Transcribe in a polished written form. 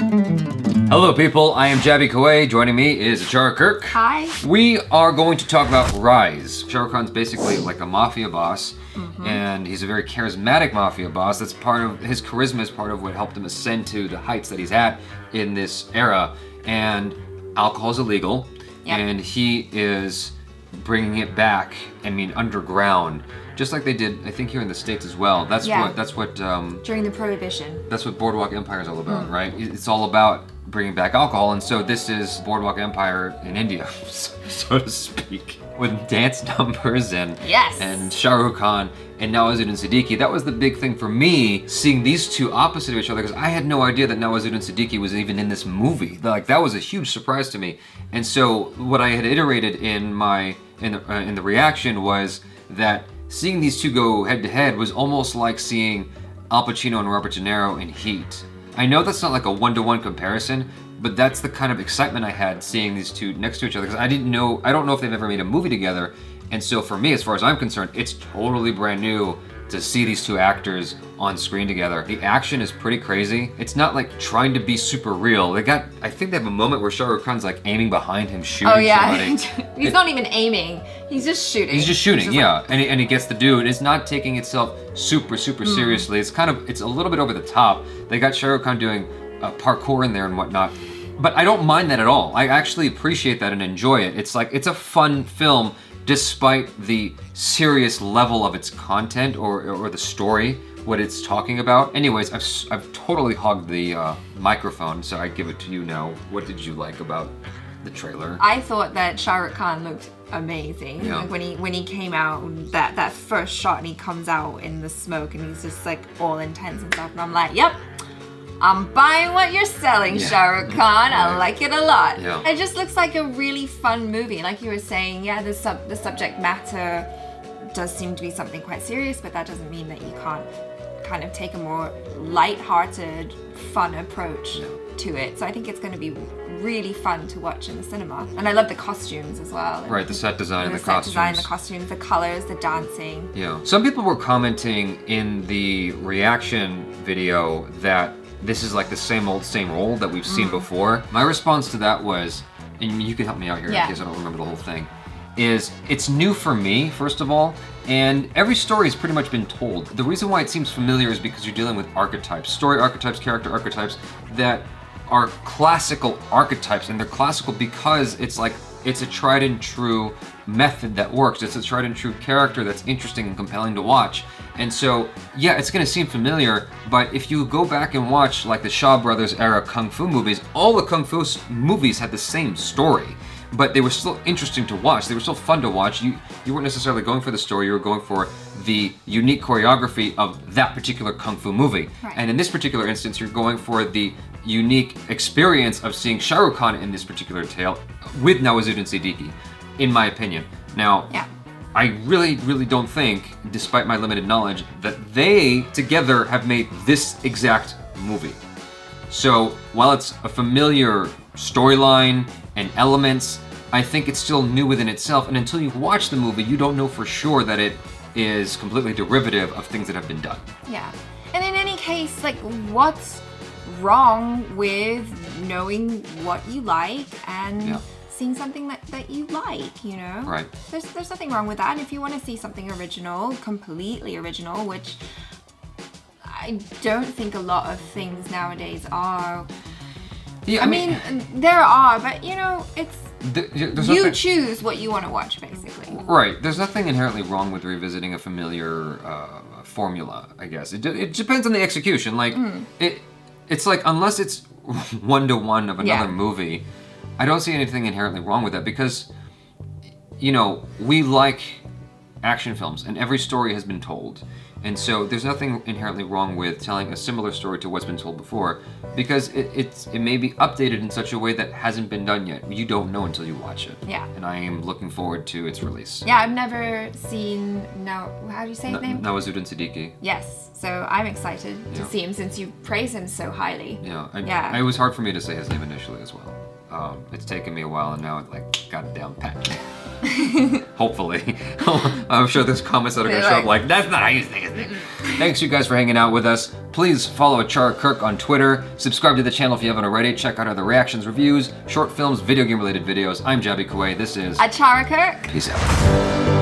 Hello people, I am JABY KOAY. Joining me is Achara Kirk. Hi. We are going to talk about RAEES. Shah Rukh Khan's basically like a mafia boss, and he's a very charismatic mafia boss. That's part of his charisma, is part of what helped him ascend to the heights that he's at in this era. And alcohol is illegal, and he is bringing it back, I mean, underground, just like they did, I think, here in the States as well. That's what during the Prohibition. That's what Boardwalk Empire is all about, right? It's all about bringing back alcohol, and so this is Boardwalk Empire in India, so to speak, with dance numbers and Shah Rukh Khan and Nawazuddin Siddiqui. That was the big thing for me, seeing these two opposite of each other, because I had no idea that Nawazuddin Siddiqui was even in this movie. Like, that was a huge surprise to me. And so what I had iterated in the reaction was that seeing these two go head to head was almost like seeing Al Pacino and Robert De Niro in Heat. I know that's not like a one-to-one comparison, but that's the kind of excitement I had seeing these two next to each other, because I don't know if they've ever made a movie together. And so for me, as far as I'm concerned, it's totally brand new to see these two actors on screen together. The action is pretty crazy. It's not like trying to be super real. I think they have a moment where Shah Rukh Khan's like aiming behind him, shooting somebody. He's not even aiming. He's just shooting. He's just shooting, and he gets the dude. It's not taking itself super seriously. It's a little bit over the top. They got Shah Rukh Khan doing parkour in there and whatnot. But I don't mind that at all. I actually appreciate that and enjoy it. It's like, it's a fun film, despite the serious level of its content or the story, what it's talking about. Anyways, I've totally hogged the microphone, so I give it to you now. What did you like about the trailer? I thought that Shah Rukh Khan looked amazing. Yeah. Like when he came out, that first shot, and he comes out in the smoke, and he's just like all intense and stuff, and I'm like, yep, I'm buying what you're selling, Shah Rukh Khan. I like it a lot. Yeah. It just looks like a really fun movie. Like you were saying, the subject matter does seem to be something quite serious, but that doesn't mean that you can't kind of take a more light-hearted, fun approach to it. So I think it's going to be really fun to watch in the cinema. And I love the costumes as well. Right, the set design and the costumes, the colors, the dancing. Yeah. Some people were commenting in the reaction video that this is like the same old that we've seen before. My response to that was, and you can help me out here in case I don't remember the whole thing, is it's new for me, first of all, and every story has pretty much been told. The reason why it seems familiar is because you're dealing with archetypes, story archetypes, character archetypes, that are classical archetypes, and they're classical because it's a tried and true method that works. It's a tried and true character that's interesting and compelling to watch. And so, yeah, it's gonna seem familiar, but if you go back and watch like the Shaw Brothers era Kung Fu movies, all the Kung Fu movies had the same story, but they were still interesting to watch. They were still fun to watch. You weren't necessarily going for the story, you were going for the unique choreography of that particular Kung Fu movie. Right. And in this particular instance, you're going for the unique experience of seeing Shah Rukh Khan in this particular tale with Nawazuddin Siddiqui, in my opinion. Now, I really don't think, despite my limited knowledge, that they together have made this exact movie. So while it's a familiar storyline and elements, I think it's still new within itself, and until you watch the movie, you don't know for sure that it is completely derivative of things that have been done. Yeah. And in any case, like, what's wrong with knowing what you like and seeing something that you like, you know? Right. There's nothing wrong with that. And if you want to see something original, completely original, which I don't think a lot of things nowadays are. Yeah, I mean, there are, but you know, it's you choose what you want to watch, basically. Right. There's nothing inherently wrong with revisiting a familiar formula, I guess. It depends on the execution. Like, it's like, unless it's one-to-one of another movie, I don't see anything inherently wrong with that, because, you know, we like action films, and every story has been told. And so there's nothing inherently wrong with telling a similar story to what's been told before, because it may be updated in such a way that hasn't been done yet. You don't know until you watch it. Yeah. And I am looking forward to its release. Yeah, I've never seen, how do you say his name? Nawazuddin Siddiqui. Yes, so I'm excited to see him, since you praise him so highly. Yeah, it was hard for me to say his name initially as well. It's taken me a while, and now it got it down pat. Hopefully. I'm sure there's comments that are going to show up like, that's not how you say his name. Thanks you guys for hanging out with us. Please follow Achara Kirk on Twitter. Subscribe to the channel if you haven't already. Check out other reactions, reviews, short films, video game related videos. I'm JABY KOAY. This is Achara Kirk. Peace out.